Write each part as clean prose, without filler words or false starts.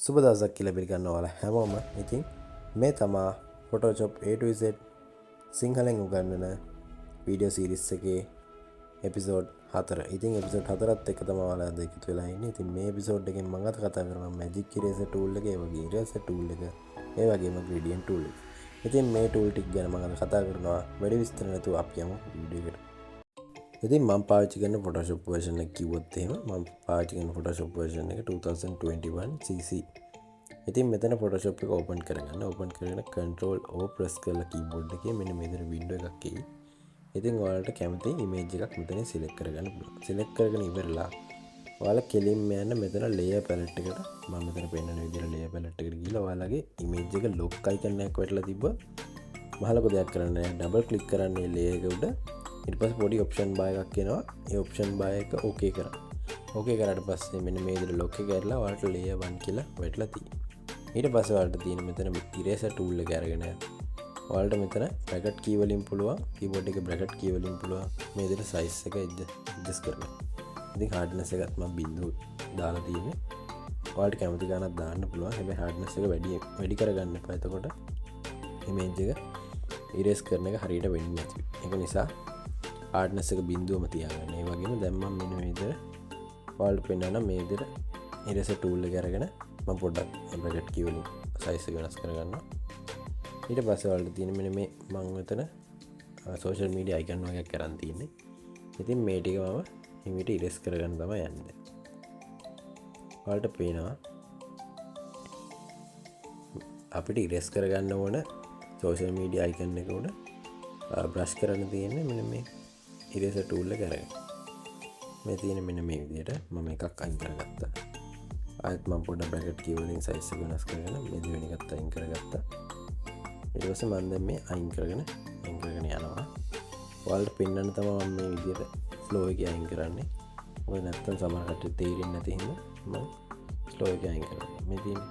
සුබ දවසක් කියලා පිළිගන්න ඔයාලා හැමෝම. ඉතින් මේ තමා Photoshop A to Z සිංහලෙන් උගන්වන වීඩියෝ සීරීස් එකේ එපිසෝඩ් 4. ඉතින් එපිසෝඩ් 4ත් එක්ක තමයි ඔයාලා අද එකතු වෙලා ඉන්නේ. ඉතින් මේ එපිසෝඩ් එකෙන් මම අද කතා කරනවා Magic Eraser tool එක, ඒ වගේ Eraser tool එක, ඒ වගේම Gradient tool එක. ඉතින් මේ tool ටික ගැන මම අද කතා කරනවා. වැඩි විස්තර නැතුව අපි යමු වීඩියෝ එකට. ඉතින් මම පාවිච්චි කරන Photoshop version එක කිව්වොත් එහෙම මම පාවිච්චි කරන Photoshop version එක 2021 CC. ඉතින් මෙතන Photoshop එක open කරගන්න. open කරගෙන Control O press කරලා keyboard එකේ මෙන්න මේ විදිහට window එකක් එයි. ඉතින් ඔයාලට කැමති image එකක් මෙතනින් select කරගන්න පුළුවන්. select කරගෙන ඉවරලා ඔයාලා කෙලින්ම යන්න මෙතන layer palette එකට. මම මෙතන පෙන්නන විදිහට layer palette එකට ගිහලා ඔයාලගේ image එක lock icon එකක් වැටලා තිබ්බා. මහලක දෙයක් කරන්න නෑ. double click කරන්න මේ layer එක උඩ. ඊට පස්සේ පොඩි option bar එකක් එනවා. ඒ option bar එක okay කරන්න. okay කරාට පස්සේ මෙන්න මේ විදිහට lock එක ඇරලා ඔයාලට layer 1 කියලා වැටලා තියෙනවා. ඊට පස්සේ ඔයාලට තියෙන මෙතන eraser tool එක අරගෙන ඔයාලට මෙතන bracket key වලින් පුළුවන් keyboard එකේ bracket key වලින් පුළුවන් මේ විදිහට size එක adjust කරගන්න. ඉතින් hardness එකත් මම බිංදුව දාලා තියෙන්නේ. ඔයාලට කැමති ගානක් දාන්න පුළුවන්. හැබැයි hardness එක වැඩි කරගන්න එපා. එතකොට image එක erase කරන එක හරියට වෙන්නේ නැති. ඒක නිසා hardness එක බිංදුවම තියාගන්න. ඒ වගේම දැන් මම මෙන්න මේ විදිහට ඔයාලට පෙන්නනවා මේ විදිහට eraser tool එක අරගෙන මම පොඩ්ඩක් bracket key වලින් size එක වෙනස් කරගන්නවා. ඊට පස්සේ ඔයාලට තියෙන මෙන්න මේ මම මෙතන social media icon වගේක් කරන් තියෙන්නේ. ඉතින් මේ ටික මම ඉමීට erase කරගන්න තමයි යන්නේ. ඔයාලට පේනවා අපිට erase කරගන්න ඕන social media icon එක උඩ brush කරන්න තියෙන්නේ මෙන්න මේ eraser tool එක අරගෙන. මේ තියෙන මෙන්න මේ විදිහට මම එකක් අයින් කරගත්තා. ආයෙත් මම පොඩ්ඩක් bracket key වලින් size එක වෙනස් කරගෙන මේ දෙවෙනි එකත් අයින් කරගත්තා. ඊට පස්සේ මම දැන් මේ අයින් කරගෙන යනවා. ඔයාලට පෙන්වන්න තමයි මම මේ විදිහට flow එක අයින් කරන්නේ. මොකද නැත්තම් සමහර කට්ටිය තේරෙන්නේ නැති හින්දා මම flow එක අයින් කරනවා. මේ තියෙන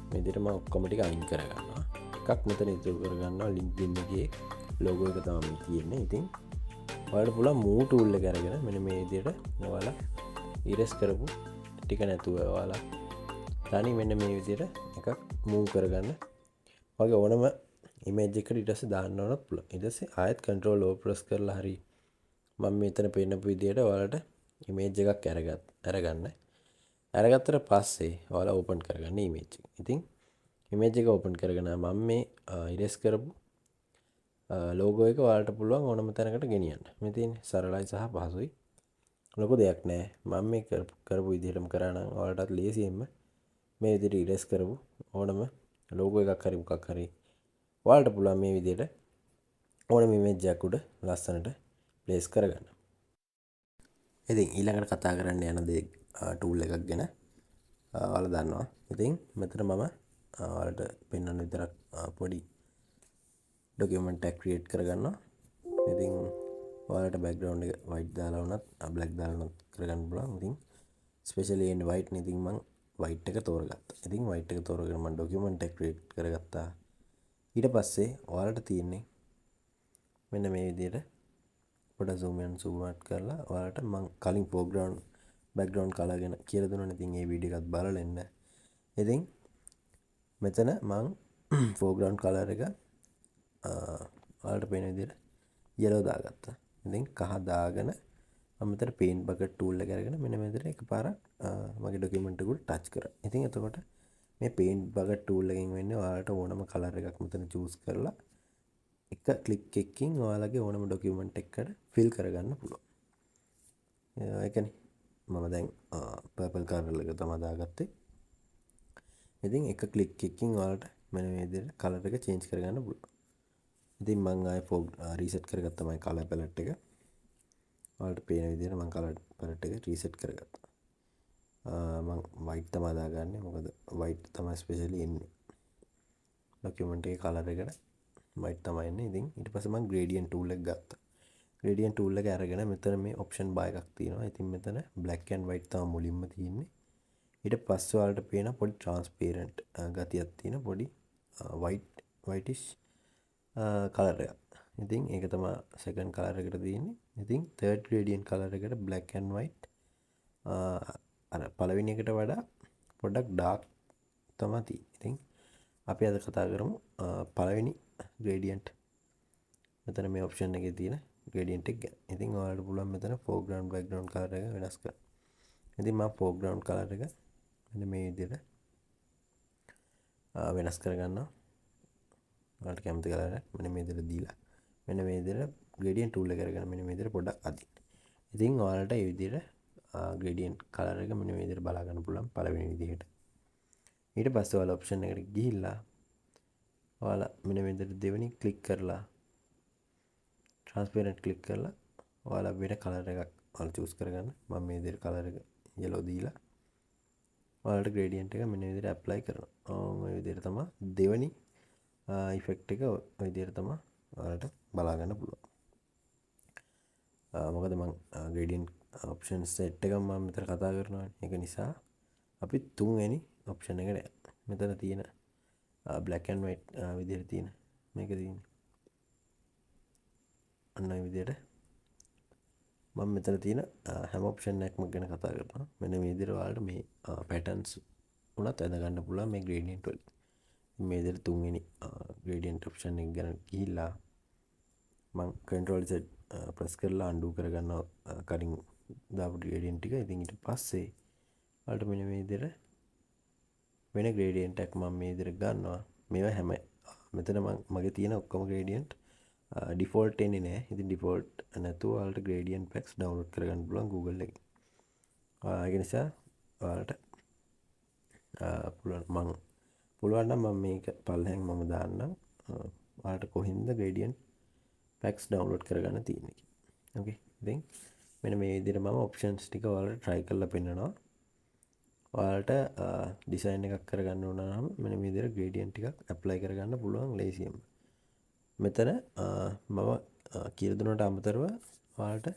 මේ විදිහට මම ඔක්කොම ටික අයින් කරගන්නවා. එකක් මෙතන ඉතුරු කරගන්නවා LinkedIn එකේ logo එක තමයි තියෙන්නේ. ඉතින් ඔයාලට පුළුවන් move tool එක අරගෙන මෙන්න මේ විදිහට ඔයාලා erase කරපු ටික නැතුව ඔයාලා තනි මෙන්න මේ විදිහට එකක් move කරගන්න. ඔයාගේ ඕනම image එකකට ඊට පස්සේ දාන්න ඕනත් පුළුවන්. ඊට පස්සේ ආයෙත් control O press කරලා හරි මම මෙතන පෙන්නපු විදිහට ඔයාලට image එකක් අරගන්න. අරගත්තට පස්සේ ඔයාලා open කරගන්න image එක. ඉතින් image එක open කරගෙන මම මේ erase කරපු logo එක ඔයාලට පුළුවන් ඕනම තැනකට ගෙනියන්න. මේ තියෙන්නේ සරලයි සහ පහසුයි. ලොකු දෙයක් නෑ. මම මේ කරපු විදිහටම කරා නම් ඔයාලටත් ලේසියෙන්ම මේ විදිහට erase කරපු ඕනම logo එකක් හරි මොකක් හරි ඔයාලට පුළුවන් මේ විදිහට ඕනම image එකක් උඩ ලස්සනට place කරගන්න. ඉතින් ඊළඟට කතා කරන්න යන දේ tool එකක් ගැන ඔයාලා දන්නවා. ඉතින් මෙතන මම ඔයාලට පෙන්වන්න විතරක් පොඩි document එකක් create කරගන්නවා. ඉතින් ඔයාලට background එක white දාලා වුණත් black දාලා වුණත් කරගන්න පුළුවන්. ඉතින් especially in white නේ. ඉතින් මම white එක තෝරගත්තා. ඉතින් white එක තෝරගෙන මම document එක create කරගත්තා. ඊට පස්සේ ඔයාලට තියෙන්නේ මෙන්න මේ විදිහට පොඩ්ඩක් zoom in zoom out කරලා ඔයාලට මම කලින් background color ගැන කියලා දුන්නානේ. ඉතින් මේ වීඩියෝ එකත් බලලා එන්න. ඉතින් මෙතන මම foreground color එක ඔයාලට පේන විදිහට yellow දාගත්තා. ඉතින් කහ දාගෙන මම මෙතන paint bucket tool එක අරගෙන මෙන්න මේ විදිහට එකපාරක් මගේ document එක උඩ touch කරා. ඉතින් එතකොට මේ paint bucket tool එකෙන් වෙන්නේ ඔයාලට ඕනම color එකක් මෙතන choose කරලා එක click එකකින් ඔයාලගේ ඕනම document එකකට fill කරගන්න පුළුවන්. ඒ කියන්නේ මම දැන් purple color එක තමයි දාගත්තේ. ඉතින් එක click එකකින් ඔයාලට මෙන්න මේ විදිහට color එක change කරගන්න පුළුවන්. ඉතින් මම ආයෙ reset කරගත්තා මගේ color palette එක. ඔයාලට පේන විදිහට මම color palette එක reset කරගත්තා. මම white තමයි දාගන්නේ. මොකද white තමයි especially එන්නේ. document එකේ color එකට white තමයි එන්නේ. ඉතින් ඊට පස්සේ මම gradient tool එක ගත්තා. gradient tool එක අරගෙන මෙතන මේ option bar එකක් තියෙනවා. ඉතින් මෙතන black and white තමයි මුලින්ම තියෙන්නේ. ඊට පස්සේ ඔයාලට පේන පොඩි transparent ගතියක් තියෙන පොඩි whitish color එකක්. ඉතින් ඒක තමයි second color එකට තියෙන්නේ. ඉතින් third gradient color එකට black and white අර පළවෙනි එකට වඩා පොඩ්ඩක් dark තමයි තියෙන්නේ. ඉතින් අපි අද කතා කරමු පළවෙනි gradient. මෙතන මේ ඔප්ෂන් එකේ තියෙන gradient එක ගැන. ඉතින් ඔයාලට පුළුවන් මෙතන foreground background color එක වෙනස් කරන්න. ඉතින් මම foreground color එක මෙන්න මේ විදිහට වෙනස් කරගන්නවා. ඔයාලට කැමති කලර් එක මෙන්න මේ විදිහට දීලා මෙන්න මේ විදිහට gradient tool එක අරගෙන මෙන්න මේ විදිහට පොඩ්ඩක් අදින්න. ඉතින් ඔයාලට මේ විදිහට gradient color එක මෙන්න මේ විදිහට බලා ගන්න පුළුවන් පළවෙනි විදිහට. ඊට පස්සේ ඔයාලා ඔප්ෂන් එකට ගිහිල්ලා ඔයාලා මෙන්න මේ විදිහට දෙවෙනි ක්ලික් කරලා transparent ක්ලික් කරලා ඔයාලා වෙන කලර් එකක් ඔයාලා choose කරගන්න. මම මේ විදිහට කලර් එක yellow දීලා ඔයාලට gradient එක මෙන්න මේ විදිහට apply කරනවා. මේ විදිහට තමයි දෙවෙනි effect එක ඔය විදිහට තමයි ඔයාලට බලා ගන්න පුළුවන්. මොකද මම gradient option set එක මම මෙතන කතා කරනවා. ඒක නිසා අපි තුන්වෙනි option එකට යනවා. මෙතන තියෙන black and white විදිහට තියෙන මේක තියෙන අන්න ඒ විදිහට මම මෙතන තියෙන හැම ඔප්ෂන් එකක්ම ගැන කතා කරනවා. මෙන්න මේ විදිහට ඔයාලට මේ patterns උනත් අඳ ගන්න පුළුවන් මේ gradient වලින්. මේ විදිහට තුන්වෙනි gradient option එක ගැන ගිහිල්ලා මම control Z press කරලා undo කරගන්නවා කලින් දාපු gradient ටික. ඉතින් ඊට පස්සේ ඔයාලට මෙන්න මේ විදිහට වෙන gradient එකක් මම මේ විදිහට ගන්නවා. මේවා හැම මෙතන මගේ තියෙන ඔක්කොම gradient default එන්නේ නැහැ. ඉතින් default නැතුව ඔයාලට gradient packs download කරගන්න පුළුවන් Google එකෙන්. ඒක නිසා ඔයාලට පුළුවන් නම් මම මේක පල්ලෙහෙන් මම දාන්නම්. ඔයාලට කොහින්ද gradient packs download කරගන්න තියෙන්නේ. Okay. ඉතින් මෙන්න මේ විදිහට මම options ටික ඔයාලට try කරලා පෙන්නනවා. ඔයාලට design එකක් කරගන්න ඕන නම් මෙන්න මේ විදිහට gradient ටිකක් apply කරගන්න පුළුවන් ලේසියෙන්ම. මෙතන මම කියලා දුන්නට අමතරව ඔයාලට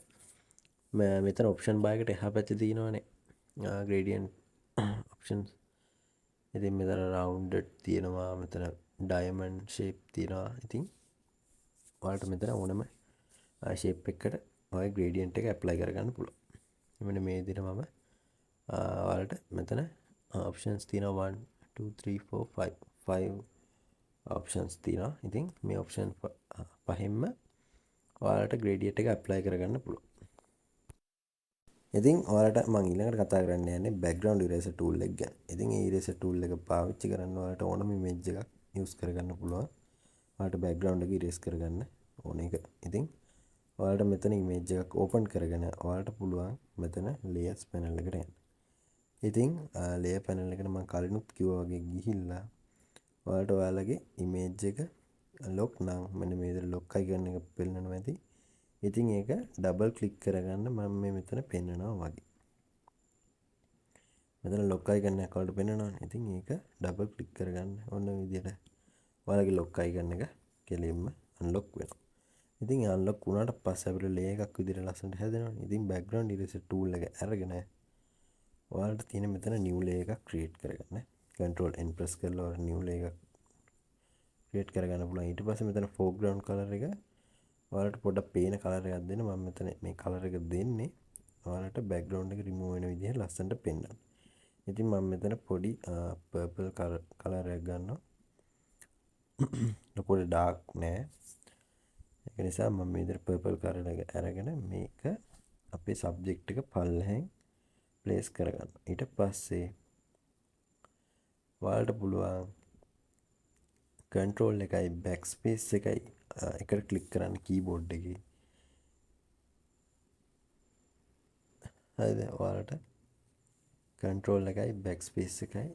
මෙතන option bar එකට එහා පැත්තේ තියෙනවානේ gradient options. ඉතින් මෙතන rounded තියෙනවා, මෙතන diamond shape තියෙනවා. ඉතින් ඔයාලට මෙතන ඕනම shape එකකට ඔය gradient එක apply කරගන්න පුළුවන්. මෙන්න මේ විදිහට මම ඔයාලට මෙතන options තියෙනවා 1 2 3 4 5 options තියෙනවා. ඉතින් මේ option පහෙන්ම ඔයාලට gradient එක apply කරගන්න පුළුවන්. ඉතින් ඔයාලට මම ඊළඟට කතා කරන්න යන්නේ background eraser tool එක ගැන. ඉතින් මේ eraser tool එක පාවිච්චි කරන්න ඔයාලට ඕනම image එකක් use කරගන්න පුළුවන්. ඔයාලට background එක erase කරගන්න ඕන එක. ඉතින් ඔයාලට මෙතන image එකක් open කරගෙන ඔයාලට පුළුවන් මෙතන layers panel එකට යන්න. ඉතින් layer panel එකට මම කලිනුත් කිව්වා වගේ ගිහිල්ලා ඔයාලට ඔයාලගේ image එක lock නම් මෙන්න මේ විදිහට lock icon එක පෙන්නනවා ඇති. ඉතින් ඒක double click කරගන්න මම මේ මෙතන පෙන්නනවා වගේ. මෙතන lock icon එක වලට පෙන්නනවා. ඉතින් ඒක double click කරගන්න ඕන විදිහට ඔයාලගේ lock icon එක කෙලින්ම unlock වෙනවා. ඉතින් unlock වුණාට පස්සේ අපිට layer එකක් විදිහට ලස්සනට හැදෙනවානේ. ඉතින් background eraser tool එක අරගෙන ඔයාලට තියෙන මෙතන new layer එකක් create කරගන්න. control N press කරලා ඔයාලට new layer එකක් create කරගන්න පුළුවන්. ඊට පස්සේ මෙතන foreground color එක ඔයාලට පොඩ්ඩක් පේන color එකක් දෙන්න. මම මෙතන මේ color එක දෙන්නේ ඔයාලට background එක remove වෙන විදිහට ලස්සනට පෙන්නන්න. ඉතින් මම මෙතන පොඩි purple color එකක් ගන්නවා. පොඩි dark නෑ. ඒක නිසා මම මේ විදිහට purple color එක අරගෙන මේක අපේ subject එක පල්ලෙහෙන් place කරගන්න. ඊට පස්සේ ඔයාලට පුළුවන් control එකයි backspace එකයි එකට click කරන්න keyboard එකේ. හරිද? ඔයාලට control එකයි backspace එකයි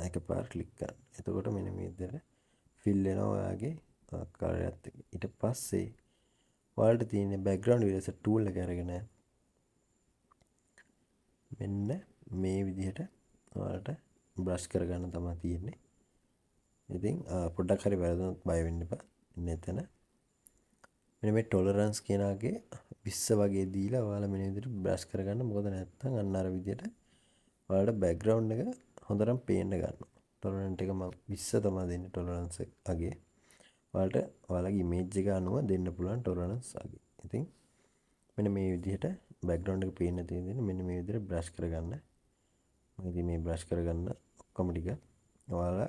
එකපාර click කරන්න. එතකොට මෙන්න මේ විදිහට fill වෙනවා ඔයාගේ color එකත් එක්ක. ඊට පස්සේ ඔයාලට තියෙන background eraser tool එක අරගෙන මෙන්න මේ විදිහට ඔයාලට brush කරගන්න තමයි තියෙන්නේ. ඉතින් පොඩ්ඩක් හරි වැරදුනොත් බය වෙන්න එපා. මෙතන මෙන්න මේ tolerance කියනාගේ 20 වගේ දීලා ඔයාලා මෙන්න විදිහට brush කරගන්න. මොකද නැත්තම් අන්න අර විදිහට ඔයාලට background එක හොඳටම පේන්න ගන්නවා. tolerance එක මම 20 තමයි දෙන්නේ tolerance අගේ. ඔයාලට ඔයාලගේ image එක අනුව දෙන්න පුළුවන් tolerance අගේ. ඉතින් මෙන්න මේ විදිහට background එක පේන්න තියෙන මෙන්න මේ විදිහට brush කරගන්න. මම ඉතින් මේ brush කරගන්න ඔක්කොම ටික ඔයාලා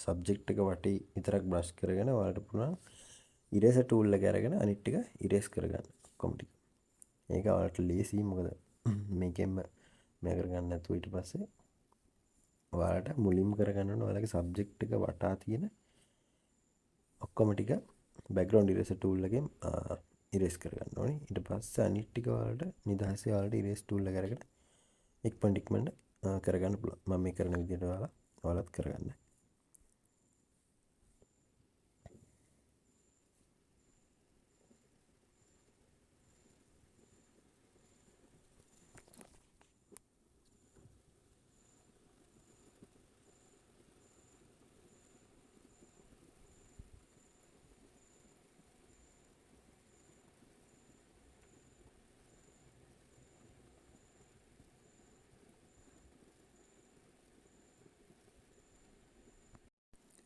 සබ්ජෙක්ට් එක වටේ විතරක් බ්‍රෂ් කරගෙන ඔයාලට පුළුවන් ඉරේසර් ටූල් එක අරගෙන අනිත් ටික ඉරේස් කරගන්න ඔක්කොම ටික. ඒක ඔයාලට ලේසියි මොකද මේකෙන්ම මේ කරගන්න නැතුව ඊට පස්සේ ඔයාලට මුලින්ම කරගන්න ඕන ඔයාලගේ සබ්ජෙක්ට් එක වටා තියෙන ඔක්කොම ටික බෑග්ග්‍රවුන්ඩ් ඉරේසර් ටූල් එකෙන් ඉරේස් කරගන්න ඕනේ. ඊට පස්සේ අනිත් ටික ඔයාලට නිදහසේ ඔයාලට ඉරේස් ටූල් එක අරගෙන ඉක්මනට කරගන්න පුළුවන්. මම මේ කරන විදිහට ඔයාලත් කරගන්න.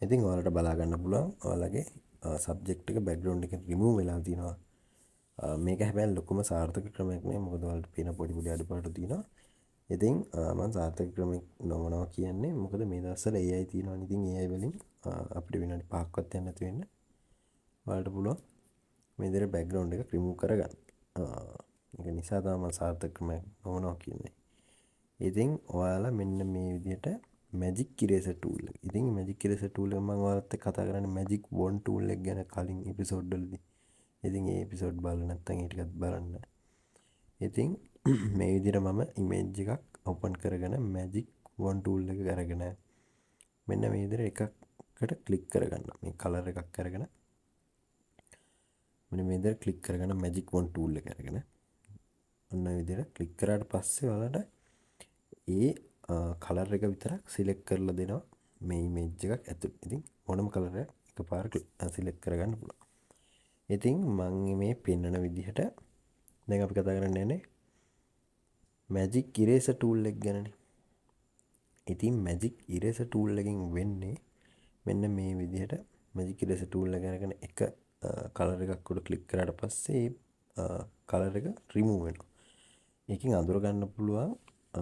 ඉතින් ඔයාලට බලා ගන්න පුළුවන් ඔයාලගේ සබ්ජෙක්ට් එක බෑග්ග්‍රවුන්ඩ් එකෙන් රිමූව් වෙලා තියෙනවා. මේක හැබැයි ලොකුම සාර්ථක ක්‍රමයක් නෙවෙයි. මොකද ඔයාලට පේන පොඩි අඩුපාඩු තියෙනවා. ඉතින් මම සාර්ථක ක්‍රමයක් නොවනවා කියන්නේ මොකද මේ දවස්වල AI තියෙනවනේ. ඉතින් AI වලින් අපිට විනාඩි 5ක්වත් යන්න නැති වෙන්න ඔයාලට පුළුවන් මේ විදිහට බෑග්ග්‍රවුන්ඩ් එක රිමූව් කරගන්න. ඒක නිසා තමයි මම සාර්ථක ක්‍රමයක් නොවනවා කියන්නේ. ඉතින් ඔයාලා මෙන්න මේ විදිහට මැජික් ඉරේසර් ටූල් එක. ඉතින් මැජික් ඉරේසර් ටූල් එක මම ඔයාලත් එක්ක කතා කරන්නේ මැජික් වොන් ටූල් එක ගැන කලින් එපිසෝඩ් වලදී. ඉතින් ඒ එපිසෝඩ් බලලා නැත්නම් ඒ ටිකත් බලන්න. ඉතින් මේ විදිහට මම ඉමේජ් එකක් ඕපන් කරගෙන මැජික් වොන් ටූල් එක අරගෙන මෙන්න මේ විදිහට එකකට ක්ලික් කරගන්න. මේ කලර් එකක් අරගෙන මෙන්න මේ විදිහට ක්ලික් කරගෙන මැජික් වොන් ටූල් එක අරගෙන ඔන්න විදිහට ක්ලික් කරාට පස්සේ ඔයාලට ඒ කලර් එක විතරක් සිලෙක්ට් කරලා දෙනවා මේ ඉමේජ් එකක් ඇතුළේ. ඉතින් ඕනම කලර් එකක් එකපාර සිලෙක්ට් කරගන්න පුළුවන්. ඉතින් මම මේ පෙන්වන විදිහට දැන් අපි කතා කරන්නේ නැහැ මැජික් ඉරේසර් ටූල් එක ගැනනේ. ඉතින් මැජික් ඉරේසර් ටූල් එකෙන් වෙන්නේ මෙන්න මේ විදිහට මැජික් ඉරේසර් ටූල් එක අරගෙන එක කලර් එකක් උඩ ක්ලික් කරාට පස්සේ කලර් එක රිමූව් වෙනවා. ඒකෙන් අඳුර ගන්න පුළුවන්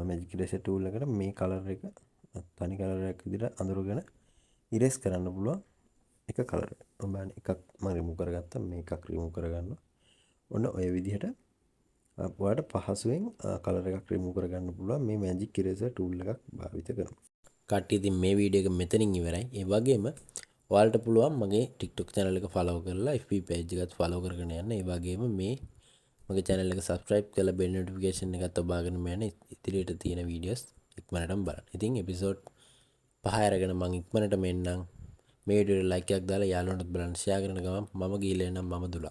මැජික් ඉරේසර් ටූල් එකට මේ කලර් එක තනි කලර් එකක් විදිහට අඳුරගෙන ඉරේස් කරන්න පුළුවන් එක කලර් එක. බලන්න එකක් මම රිමූව් කරගත්තා. මේකක් රිමූව් කරගන්නවා. ඔන්න ඔය විදිහට ඔයාලට පහසුවෙන් කලර් එකක් රිමූව් කරගන්න පුළුවන් මේ මැජික් ඉරේසර් ටූල් එකක් භාවිත කරනවා. කට්ටිය ඉතින් මේ වීඩියෝ එක මෙතනින් ඉවරයි. ඒ වගේම ඔයාලට පුළුවන් මගේ TikTok channel එක follow කරලා FB page එකත් follow කරගෙන යන්න. ඒ වගේම මේ මගේ channel එක subscribe කරලා bell notification එකත් ඔබාගෙන යන්න. ඉදිරියට තියෙන videos ඉක්මනටම බලන්න. ඉතින් episode 5 අරගෙන මම ඉක්මනට මෙන්නම්. මේ වීඩියෝට like එකක් දාලා යාළුවන්ටත් බලන්න share කරන ගමන් මම ගිහලා එනම් මම දුලා.